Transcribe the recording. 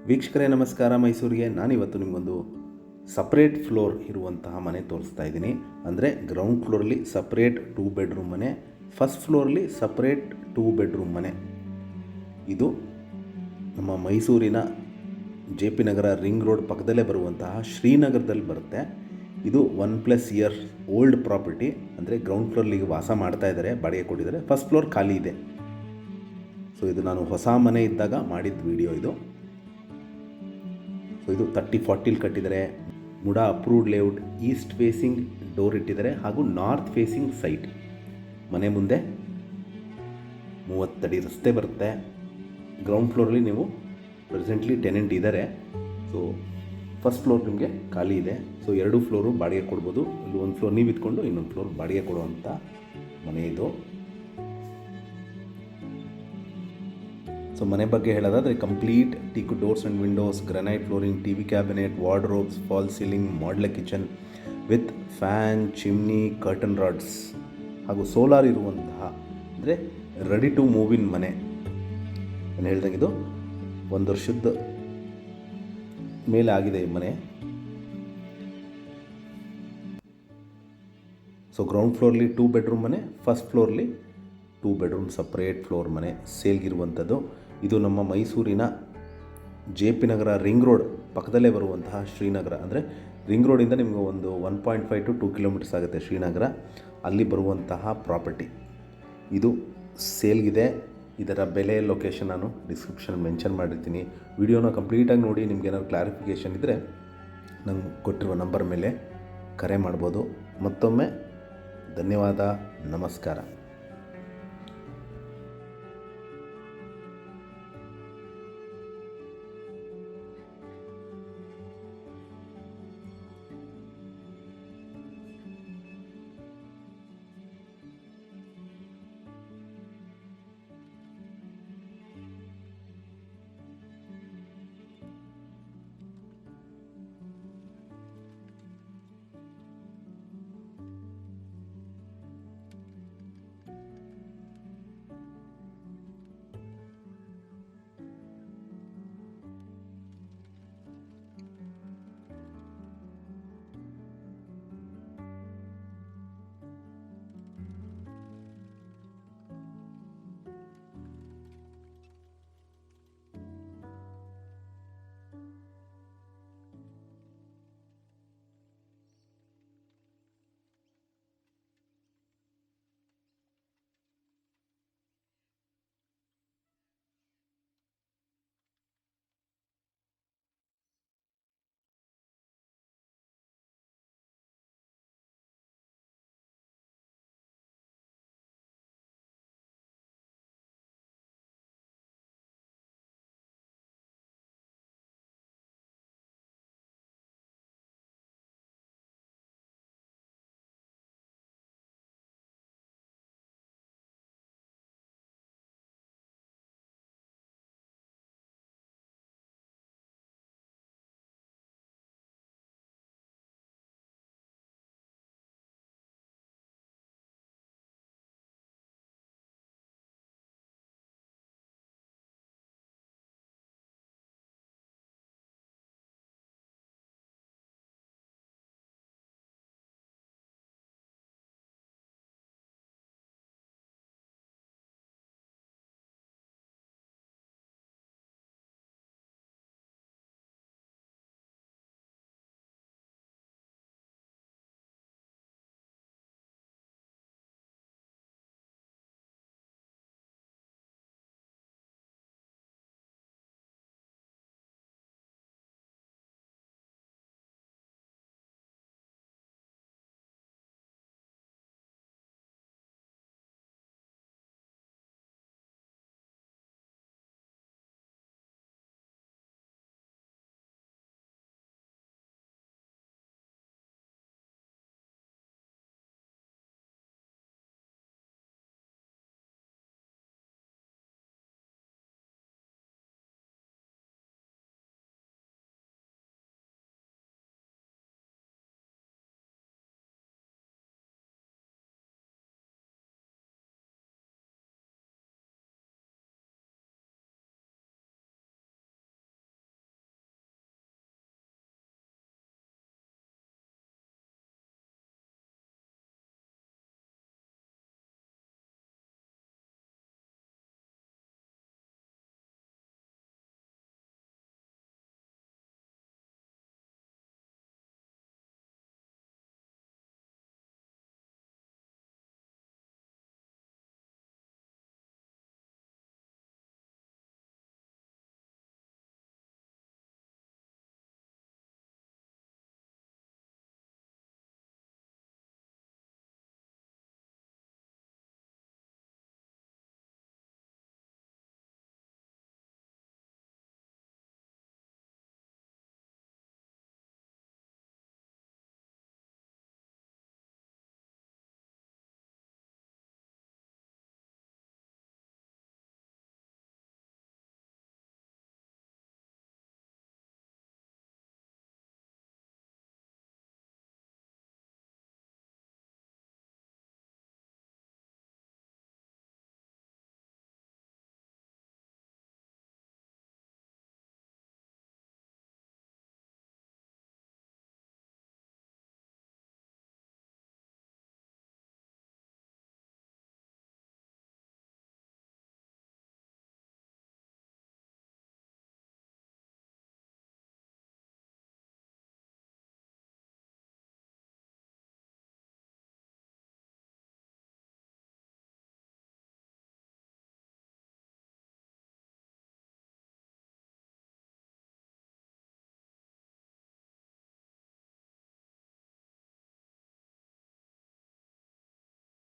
ವೀಕ್ಷಕರೇ ನಮಸ್ಕಾರ. ಮೈಸೂರಿಗೆ ನಾನಿವತ್ತು ನಿಮಗೊಂದು ಸಪ್ರೇಟ್ ಫ್ಲೋರ್ ಇರುವಂತಹ ಮನೆ ತೋರಿಸ್ತಾ ಇದ್ದೀನಿ. ಅಂದರೆ ಗ್ರೌಂಡ್ ಫ್ಲೋರಲ್ಲಿ ಸಪ್ರೇಟ್ 2 ಬೆಡ್ರೂಮ್ ಮನೆ, ಫಸ್ಟ್ ಫ್ಲೋರಲ್ಲಿ ಸಪ್ರೇಟ್ 2 ಬೆಡ್ರೂಮ್ ಮನೆ. ಇದು ನಮ್ಮ ಮೈಸೂರಿನ JP ನಗರ ರಿಂಗ್ ರೋಡ್ ಪಕ್ಕದಲ್ಲೇ ಬರುವಂತಹ ಶ್ರೀನಗರದಲ್ಲಿ ಬರುತ್ತೆ. ಇದು 1+ ಇಯರ್ಸ್ ಓಲ್ಡ್ ಪ್ರಾಪರ್ಟಿ. ಅಂದರೆ ಗ್ರೌಂಡ್ ಫ್ಲೋರ್ಲಿ ಈಗ ವಾಸ ಮಾಡ್ತಾ ಇದ್ದಾರೆ, ಬಾಡಿಗೆ ಕೊಟ್ಟಿದ್ದಾರೆ. ಫಸ್ಟ್ ಫ್ಲೋರ್ ಖಾಲಿ ಇದೆ. ಸೊ ಇದು ನಾನು ಹೊಸ ಮನೆ ಇದ್ದಾಗ ಮಾಡಿದ ವಿಡಿಯೋ ಇದು. ಸೊ ಇದು 30-40 ಕಟ್ಟಿದ್ದಾರೆ. MUDA approved layout, East facing door ಇಟ್ಟಿದ್ದಾರೆ ಹಾಗೂ ನಾರ್ತ್ ಫೇಸಿಂಗ್ ಸೈಟ್. ಮನೆ ಮುಂದೆ 30 ಅಡಿ ರಸ್ತೆ ಬರುತ್ತೆ. ಗ್ರೌಂಡ್ ಫ್ಲೋರಲ್ಲಿ ನೀವು ಪ್ರೆಸೆಂಟ್ಲಿ ಟೆನೆಂಟ್ ಇದ್ದಾರೆ. ಸೊ ಫಸ್ಟ್ ಫ್ಲೋರ್ ನಿಮಗೆ ಖಾಲಿ ಇದೆ. ಸೊ 2 ಫ್ಲೋರು ಬಾಡಿಗೆ ಕೊಡ್ಬೋದು. ಇಲ್ಲಿ ಒಂದು ಫ್ಲೋರ್ ನೀವು ಇದ್ಕೊಂಡು ಇನ್ನೊಂದು ಫ್ಲೋರ್ ಬಾಡಿಗೆ ಕೊಡುವಂಥ ಮನೆ ಇದು. ಸೊ ಮನೆ ಬಗ್ಗೆ ಹೇಳೋದಾದರೆ complete teak doors and Windows, granite flooring, TV cabinet, wardrobes, fall ceiling, modular kitchen with fan, chimney, curtain rods ಹಾಗೂ ಸೋಲಾರ್ ಇರುವಂತಹ ಅಂದರೆ ರೆಡಿ ಟು ಮೂವ್ ಇನ್ ಮನೆ. ನಾನು ಹೇಳ್ದಂಗೆ ಇದು 1 ವರ್ಷದ ಮೇಲೆ ಆಗಿದೆ ಈ ಮನೆ. ಸೊ ಗ್ರೌಂಡ್ ಫ್ಲೋರ್ಲಿ 2 ಬೆಡ್ರೂಮ್ ಮನೆ, ಫಸ್ಟ್ ಫ್ಲೋರ್ಲಿ 2 ಬೆಡ್ರೂಮ್ ಸಪ್ರೇಟ್ ಫ್ಲೋರ್ ಮನೆ ಸೇಲ್ಗಿರುವಂಥದ್ದು. ಇದು ನಮ್ಮ ಮೈಸೂರಿನ JP ನಗರ ರಿಂಗ್ ರೋಡ್ ಪಕ್ಕದಲ್ಲೇ ಬರುವಂತಹ ಶ್ರೀನಗರ. ಅಂದರೆ ರಿಂಗ್ ರೋಡಿಂದ ನಿಮಗೆ ಒಂದು 1.5 to 2 ಕಿಲೋಮೀಟರ್ಸ್ ಆಗುತ್ತೆ ಶ್ರೀನಗರ. ಅಲ್ಲಿ ಬರುವಂತಹ ಪ್ರಾಪರ್ಟಿ ಇದು ಸೇಲ್ಗಿದೆ. ಇದರ ಬೆಲೆ, ಲೊಕೇಶನ್ ನಾನು ಡಿಸ್ಕ್ರಿಪ್ಷನ್ ಮೆನ್ಷನ್ ಮಾಡಿರ್ತೀನಿ. ವಿಡಿಯೋನ ಕಂಪ್ಲೀಟಾಗಿ ನೋಡಿ. ನಿಮ್ಗೇನಾದ್ರು ಕ್ಲಾರಿಫಿಕೇಷನ್ ಇದ್ದರೆ ನಂಗೆ ಕೊಟ್ಟಿರುವ ನಂಬರ್ ಮೇಲೆ ಕರೆ ಮಾಡ್ಬೋದು. ಮತ್ತೊಮ್ಮೆ ಧನ್ಯವಾದ, ನಮಸ್ಕಾರ.